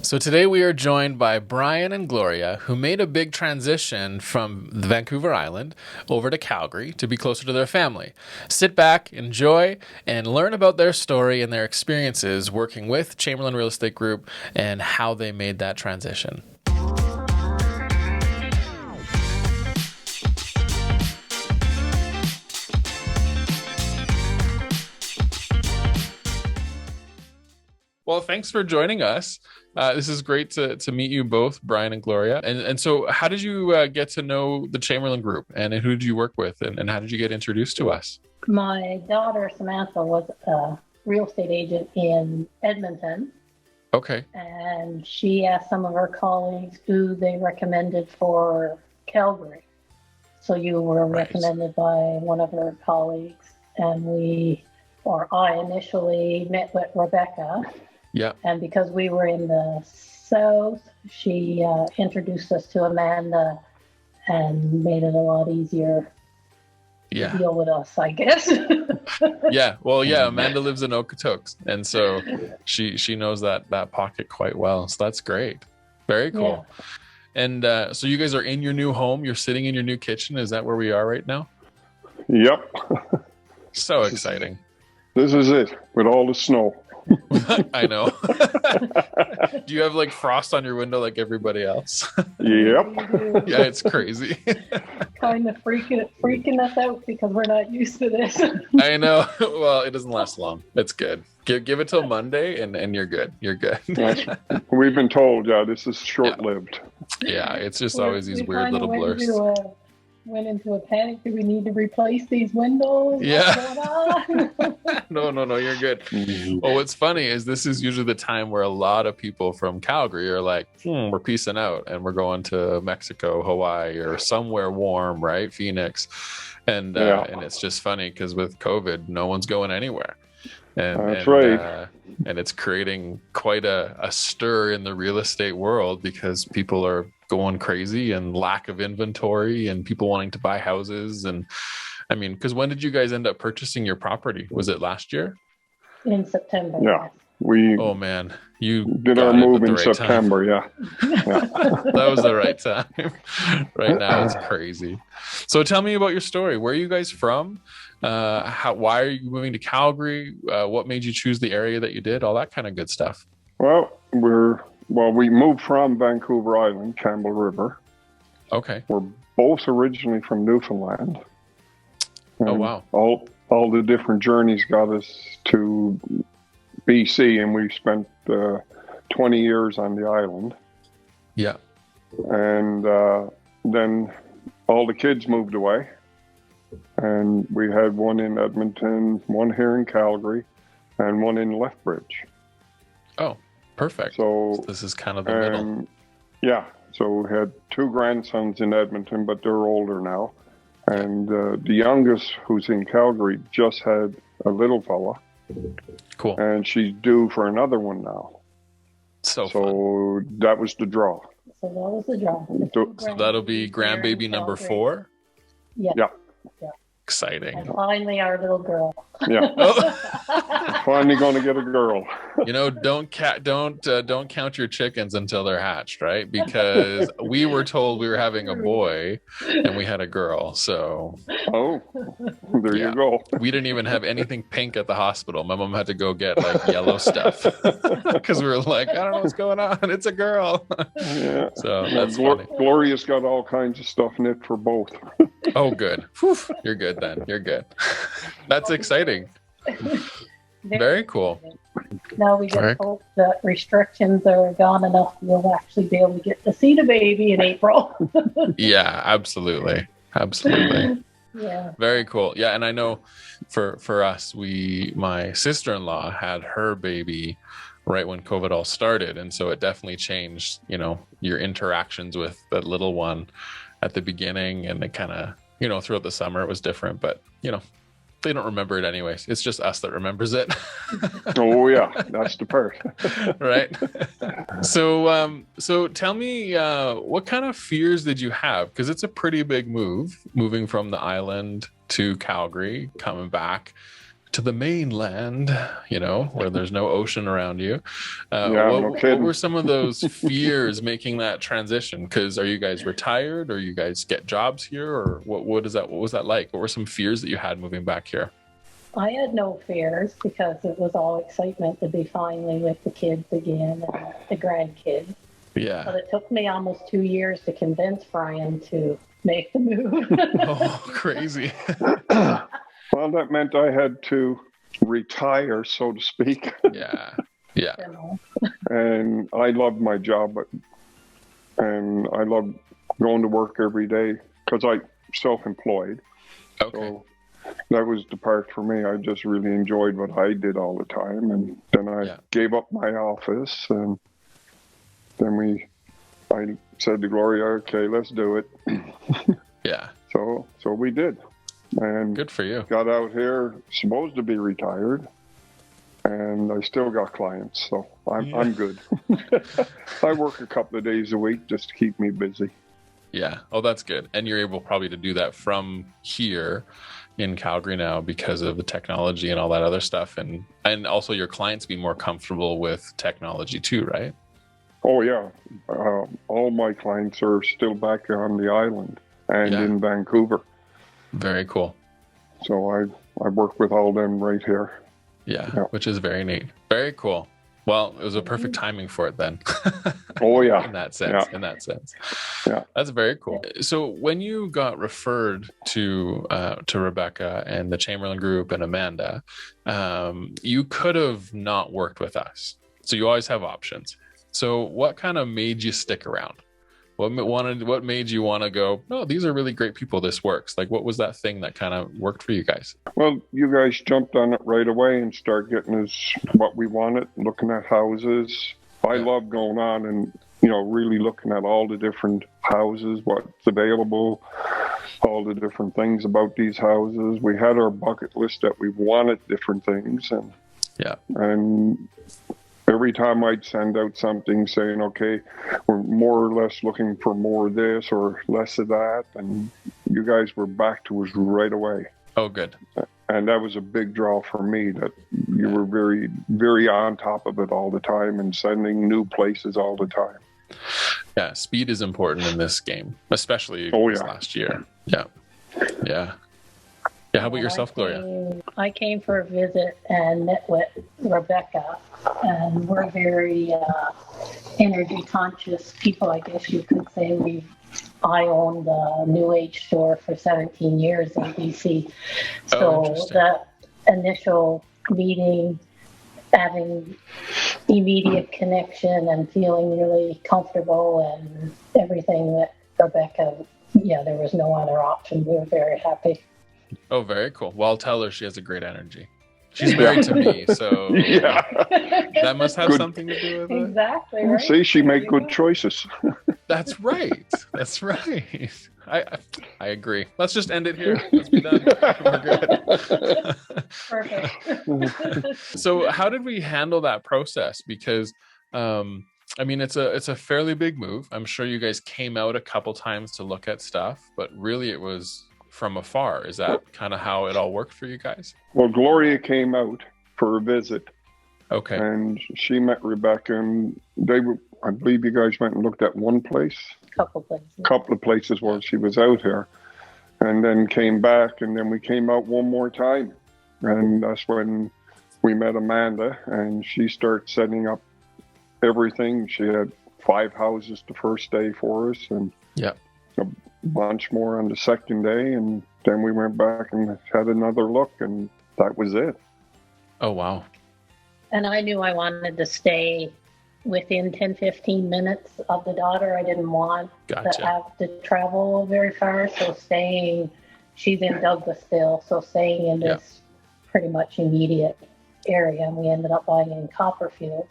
So today we are joined by Brian and Gloria, who made a big transition from the Vancouver Island over to Calgary to be closer to their family. Sit back, enjoy, and learn about their story and their experiences working with Chamberlain Real Estate Group and how they made that transition. Well, thanks for joining us. This is great to meet you both, Brian and Gloria. And so how did you get to know the Chamberlain Group, and who did you work with, and how did you get introduced to us? My daughter, Samantha, was a real estate agent in Edmonton, Okay. and she asked some of her colleagues who they recommended for Calgary. So you were Right. recommended by one of her colleagues, and I initially met with Rebecca. Yeah. And because we were in the South, she introduced us to Amanda and made it a lot easier to Yeah. deal with us, I guess. Yeah. Well, yeah, Amanda lives in Okotoks, and so she knows that pocket quite well. So that's great. Very cool. Yeah. And so you guys are in your new home. You're sitting in your new kitchen. Is that where we are right now? Yep. So exciting. This is it with all the snow. I know. Do you have like frost on your window like everybody else? Yep. Yeah, it's crazy. Kind of freaking us out because we're not used to this. I know. Well, it doesn't last long. It's good. Give it till Monday and you're good. You're good. We've been told, this is short-lived. Yeah, it's just always these We weird kinda little blurs. went into a panic. Do we need to replace these windows? Yeah. What's going on? No, you're good. Well, what's funny is this is usually the time where a lot of people from Calgary are like, we're peacing out and we're going to Mexico, Hawaii, or somewhere warm, right? Phoenix. And it's just funny because with COVID, no one's going anywhere. That's right. And it's creating quite a stir in the real estate world because people are going crazy and lack of inventory and people wanting to buy houses. And I mean, because when did you guys end up purchasing your property? Was it last year? In September. Yeah. We Oh man, you did got our it at move the in right time. September, yeah. That was the right time. Right now it's crazy. So tell me about your story. Where are you guys from? Why are you moving to Calgary? What made you choose the area that you did? All that kind of good stuff. Well, we moved from Vancouver Island, Campbell River. Okay. We're both originally from Newfoundland. Oh And wow. all the different journeys got us to BC, and we spent 20 years on the island. Yeah. And then all the kids moved away, and we had one in Edmonton, one here in Calgary, and one in Lethbridge. Oh, perfect. So This is kind of the middle. yeah, so we had two grandsons in Edmonton, but they're older now. And the youngest, who's in Calgary, just had a little fella, Cool. and she's due for another one now. So fun. So that was the draw. So that was the draw. So that'll be grandbaby number 4. Yeah. Yeah. Exciting. And finally, our little girl. Yeah, Oh. finally going to get a girl. Don't count your chickens until they're hatched, right? Because we were told we were having a boy and we had a girl. So Oh, there Yeah. you go. we didn't even have anything pink at the hospital. My mom had to go get like yellow stuff because we were like, I don't know what's going on. It's a girl. Yeah. So that's funny. Gloria's got all kinds of stuff in it for both. Oh, good. Whew. You're good then. You're good. That's exciting. Very cool. Now we Right. just hope that restrictions are gone enough. We'll actually be able to get to see the baby in April. Yeah, absolutely. Absolutely. Yeah. Very cool. Yeah, and I know for us, my sister-in-law had her baby right when COVID all started, and so it definitely changed, your interactions with that little one at the beginning, and it kind of, throughout the summer it was different, but they don't remember it anyways. It's just us that remembers it. Oh yeah, that's the part. Right. So tell me, what kind of fears did you have? Because it's a pretty big move, moving from the island to Calgary, coming back to the mainland, where there's no ocean around you. No what were some of those fears making that transition? Because are you guys retired, or you guys get jobs here, or what was that like? What were some fears that you had moving back here? I had no fears because it was all excitement to be finally with the kids again and the grandkids. Yeah. But it took me almost 2 years to convince Brian to make the move. Oh, crazy. Well, that meant I had to retire, so to speak. Yeah. And I loved my job, and I loved going to work every day because I'm self-employed. Okay. So that was the part for me. I just really enjoyed what I did all the time. And then I gave up my office, and then I said to Gloria, okay, let's do it. Yeah. So we did. And good for you. Got out here, supposed to be retired, and I still got clients, so I'm good. I work a couple of days a week just to keep me busy. Yeah. Oh, that's good. And you're able probably to do that from here in Calgary now because of the technology and all that other stuff, and also your clients be more comfortable with technology too, right? Oh yeah. All my clients are still back on the island and in Vancouver. Very cool. So I work with all them right here. Yeah, which is very neat. Very cool. Well, it was a perfect timing for it then. Oh yeah. In that sense. Yeah. That's very cool. So when you got referred to Rebecca and the Chamberlain Group and Amanda, you could have not worked with us. So you always have options. So what kind of made you stick around? What made you want to go, no, these are really great people, this works? Like, what was that thing that kind of worked for you guys? Well, you guys jumped on it right away and started getting us what we wanted, looking at houses. I love going on and, really looking at all the different houses, what's available, all the different things about these houses. We had our bucket list that we wanted different things. And every time I'd send out something saying, okay, we're more or less looking for more of this or less of that, and you guys were back to us right away. Oh, good. And that was a big draw for me, that you were very, very on top of it all the time and sending new places all the time. Yeah, speed is important in this game, especially this last year. Yeah. How about yourself, Gloria? I came for a visit and met with Rebecca, and we're very energy conscious people, I guess you could say. I owned a New Age store for 17 years in BC. So that initial meeting, having immediate connection and feeling really comfortable and everything with Rebecca, there was no other option. We were very happy. Oh, very cool. Well, I'll tell her she has a great energy. She's married to me, so that must have something to do with it. Exactly. Right? See, she made good choices. That's right. I agree. Let's just end it here. Let's be done. We're good. Perfect. So how did we handle that process? Because it's a fairly big move. I'm sure you guys came out a couple times to look at stuff, but really it was from afar. Is that kind of how it all worked for you guys? Well, Gloria came out for a visit. Okay. And she met Rebecca, and I believe you guys went and looked at one place. Couple of places while she was out here, and then came back, and then we came out one more time, and that's when we met Amanda, and she started setting up everything. She had 5 houses the first day for us, and a bunch more on the second day, and then we went back and had another look, and that was it. Oh wow. And I knew I wanted to stay within 10-15 minutes of the daughter. I didn't want to have to travel very far, so she's in Douglas still, so staying in this pretty much immediate area, and we ended up buying in Copperfield.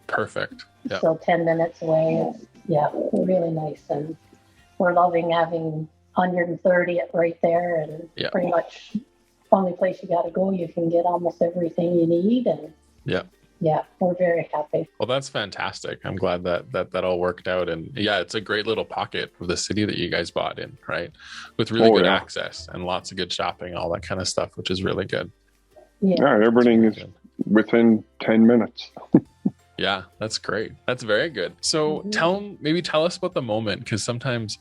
Perfect. So 10 minutes away. It's really nice, and we're loving having 130 right there, and pretty much only place you got to go. You can get almost everything you need, and we're very happy. Well, that's fantastic. I'm glad that all worked out, and it's a great little pocket of the city that you guys bought in, right? With really good access and lots of good shopping, all that kind of stuff, which is really good. Yeah, everything is within 10 minutes. Yeah, that's great. That's very good. So tell us about the moment, because sometimes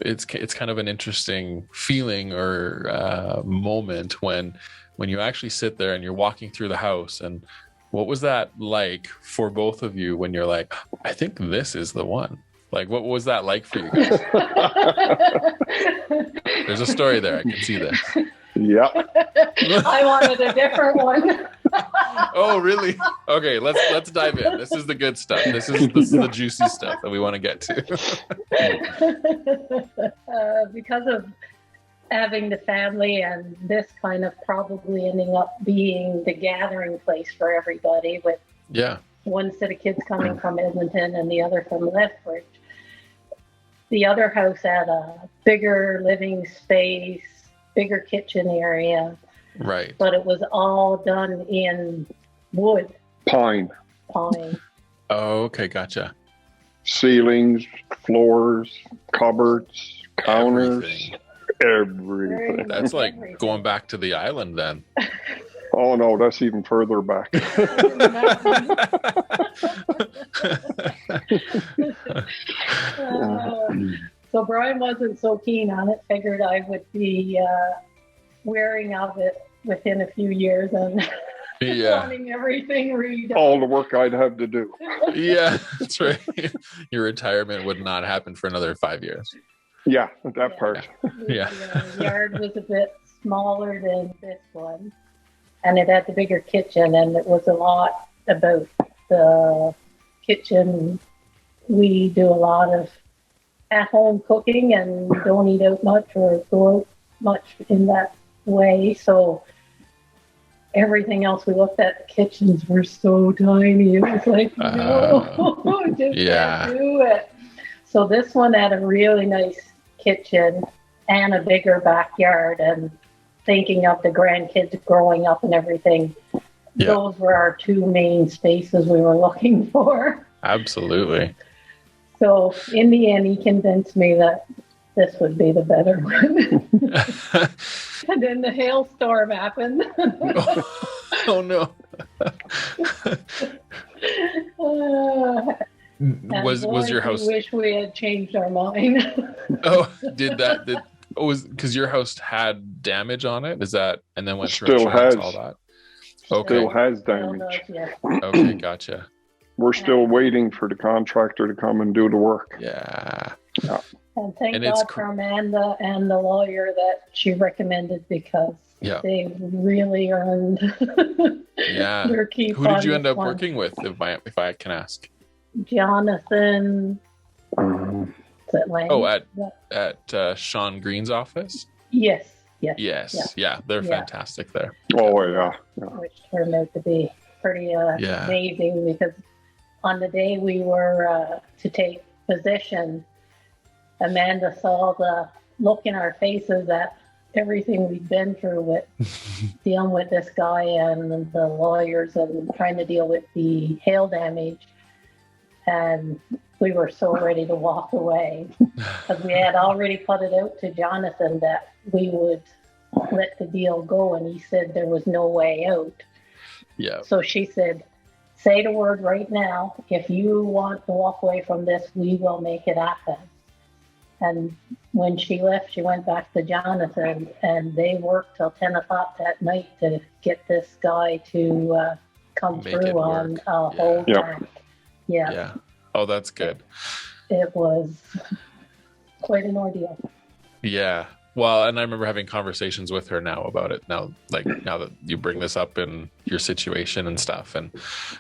it's kind of an interesting feeling or moment when you actually sit there and you're walking through the house. And what was that like for both of you when you're like, I think this is the one? Like, what was that like for you guys? There's a story there. I can see this. Yeah. I wanted a different one. Oh, really? Okay, let's dive in. This is the good stuff. This is the juicy stuff that we want to get to. Because of having the family and this kind of probably ending up being the gathering place for everybody, with one set of kids coming from Edmonton and the other from Lethbridge. The other house had a bigger living space, bigger kitchen area. Right. But it was all done in wood. Pine. Oh, okay, gotcha. Ceilings, floors, cupboards, counters, everything. That's like going back to the island then. Oh no, that's even further back. So Brian wasn't so keen on it, figured I would be wearing of it within a few years and wanting everything redone. All the work I'd have to do. Yeah, that's right. Your retirement would not happen for another 5 years. Yeah, that part. Yeah. The yard was a bit smaller than this one, and it had the bigger kitchen, and it was a lot about the kitchen. We do a lot of at-home cooking and don't eat out much or go out much in that way. So everything else we looked at, the kitchens were so tiny. It was like, no, just can't do it. So this one had a really nice kitchen and a bigger backyard, and thinking of the grandkids growing up and everything, those were our two main spaces we were looking for. Absolutely. So in the end, he convinced me that this would be the better one. And then the hailstorm happened. Oh no. Was your house? I wish we had changed our mind. Was because your house had damage on it? Is that, and then went through still insurance, has all that? Okay. Still has damage. Okay, gotcha. We're still waiting for the contractor to come and do the work. Yeah. And thank God for Amanda and the lawyer that she recommended, because they really earned their keep. Who did you end up working with, if I can ask? Jonathan. Is it Lang? Oh, at Sean Green's office? Yes. Yeah, they're fantastic there. Oh, yeah. Which turned out to be pretty amazing, because on the day we were to take possession, Amanda saw the look in our faces at everything we'd been through with dealing with this guy and the lawyers and trying to deal with the hail damage. And we were so ready to walk away, because we had already put it out to Jonathan that we would let the deal go, and he said there was no way out. Yeah. So she said, say the word right now. If you want to walk away from this, we will make it happen. And when she left, she went back to Jonathan, and they worked till 10 o'clock that night to get this guy to come through on a whole tank. Yeah. Oh, that's good. It was quite an ordeal. Yeah. Well, and I remember having conversations with her now about it. Now that you bring this up in your situation and stuff. And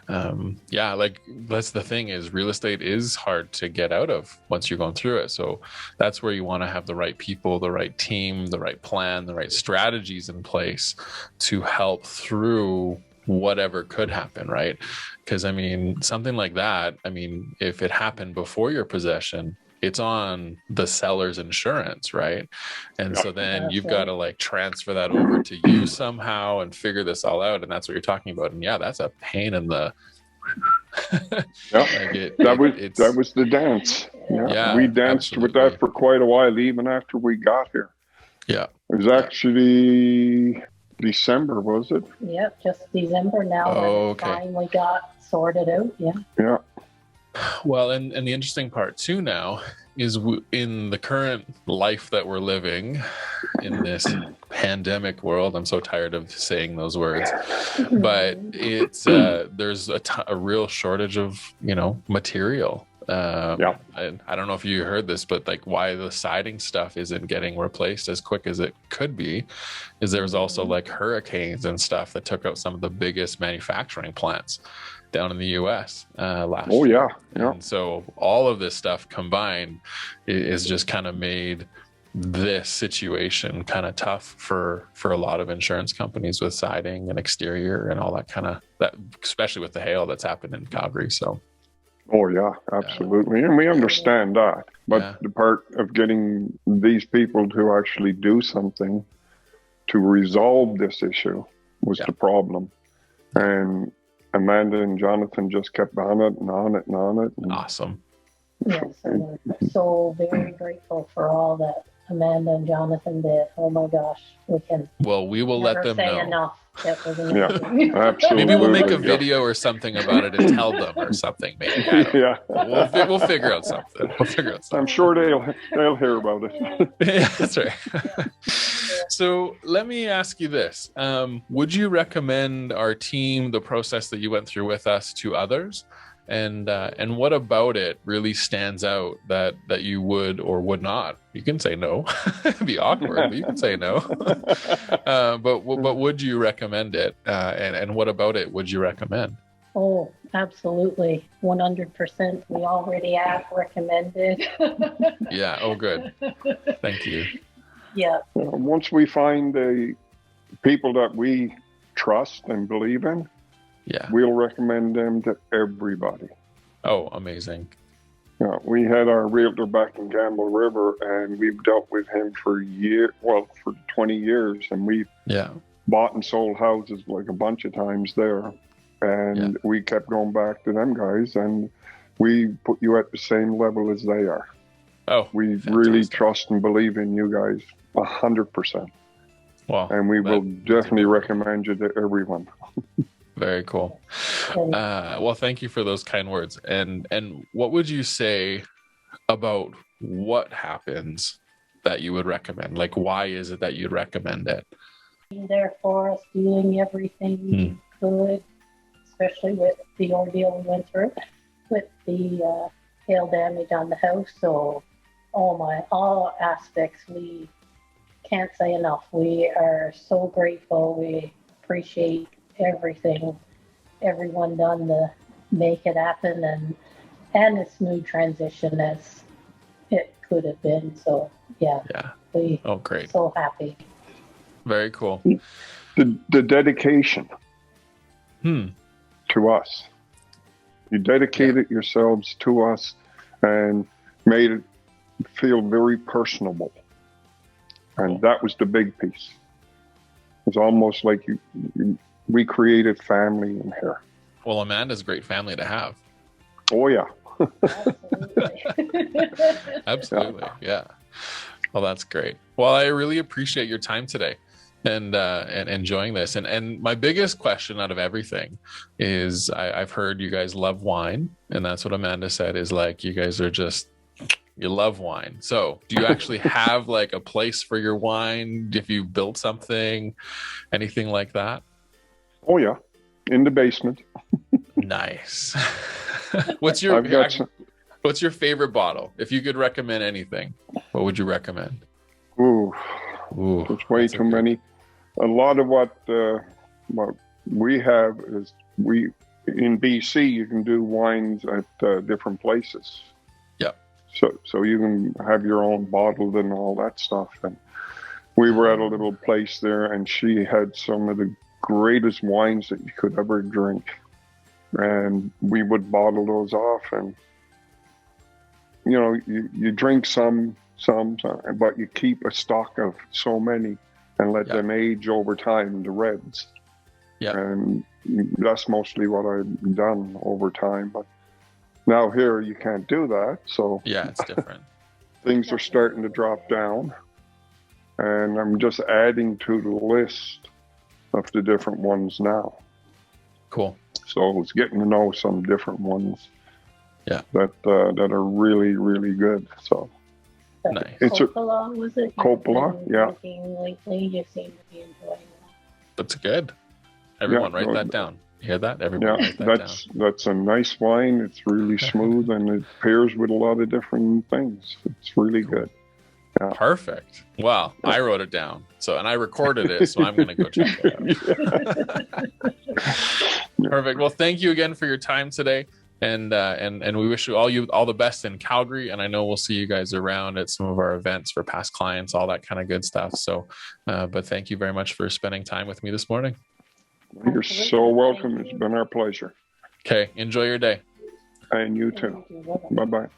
that's the thing, is real estate is hard to get out of once you're going through it. So that's where you want to have the right people, the right team, the right plan, the right strategies in place to help through whatever could happen, right? Because I mean, something like that, I mean, if it happened before your possession, it's on the seller's insurance, right? And so then you've got to like transfer that over to you somehow and figure this all out. And that's what you're talking about. And that's a pain in the that was the dance. We danced with that for quite a while, even after we got here. It was actually December, was it? Yep, just December now Oh, that it okay. finally got sorted out. Yeah. Yeah. Well, and the interesting part too now is in the current life that we're living in this pandemic world. I'm so tired of saying those words, but it's there's a real shortage of material. And I don't know if you heard this, but like why the siding stuff isn't getting replaced as quick as it could be is there was also like hurricanes and stuff that took out some of the biggest manufacturing plants down in the US last year. Yeah. Yeah. And so all of this stuff combined is just kind of made this situation kind of tough for a lot of insurance companies with siding and exterior and all that kind of that, especially with the hail that's happened in Calgary. So Oh yeah, absolutely. And we understand that. But the part of getting these people to actually do something to resolve this issue was the problem. And Amanda and Jonathan just kept on it and on it and on it. And awesome. Yes, and we're so very grateful for all that Amanda and Jonathan did. Oh my gosh, we can Well, we will let never them say know. enough. absolutely. Maybe we'll make a video or something about it and tell them or something. Maybe I don't know. Yeah. We'll figure out something. I'm sure they'll hear about it. Yeah, that's right. So let me ask you this: would you recommend our team, the process that you went through with us, to others? And what about it really stands out that you would or would not? You can say no. It'd be awkward, but you can say no. But would you recommend it? And what about it would you recommend? Oh, absolutely. 100%. We already have recommended. Yeah. Oh, good. Thank you. Yeah. Once we find the people that we trust and believe in, we'll recommend them to everybody. Oh, amazing. We had our realtor back in Gamble River, and we've dealt with him for 20 years, and we've bought and sold houses like a bunch of times there. And we kept going back to them guys, and we put you at the same level as they are. Oh, we really trust and believe in you guys 100%. Wow. And we will definitely recommend you to everyone. Very cool. Well, thank you for those kind words. And what would you say about what happens that you would recommend? Like, why is it that you'd recommend it? Being there for us, doing everything we could, especially with the ordeal we went through with the hail damage on the house. So all aspects, we can't say enough. We are so grateful. We appreciate everything everyone done to make it happen and a smooth transition as it could have been. So we great. So happy. Very cool. The dedication to us. You dedicated yourselves to us and made it feel very personable. And that was the big piece. It's almost like we created family in here. Well, Amanda's a great family to have. Oh, yeah. Absolutely. Yeah. Well, that's great. Well, I really appreciate your time today and enjoying this. And my biggest question out of everything is I've heard you guys love wine. And that's what Amanda said is like, you guys are just, you love wine. So do you actually have like a place for your wine? If you built something, anything like that? Oh, yeah. In the basement. Nice. What's your favorite bottle? If you could recommend anything, what would you recommend? Ooh, there's way too many. A lot of what we have is in BC, you can do wines at different places. Yeah. So you can have your own bottled and all that stuff. And we were at a little place there, and she had some of the greatest wines that you could ever drink, and we would bottle those off, and you drink some, but you keep a stock of so many and let them age over time, the reds. And that's mostly what I've done over time, but now here you can't do that, so it's different. Things are starting to drop down, and I'm just adding to the list of the different ones now. Cool. So it's getting to know some different ones. Yeah. That are really, really good. So Nice. It's Coppola, was it? Coppola, You've been yeah. drinking lately, you seem to be enjoying that. That's good. Everyone, Yeah, write no, that down. You hear that? yeah, Everyone, write that that's a nice wine. It's really smooth and it pairs with a lot of different things. It's really Cool. good. down. Perfect. Well, I wrote it down. And I recorded it, so I'm going to go check it out. Perfect. Well, thank you again for your time today. And we wish you all the best in Calgary. And I know we'll see you guys around at some of our events for past clients, all that kind of good stuff. So, but thank you very much for spending time with me this morning. You're so welcome. It's been our pleasure. Okay. Enjoy your day. And you too. Bye-bye.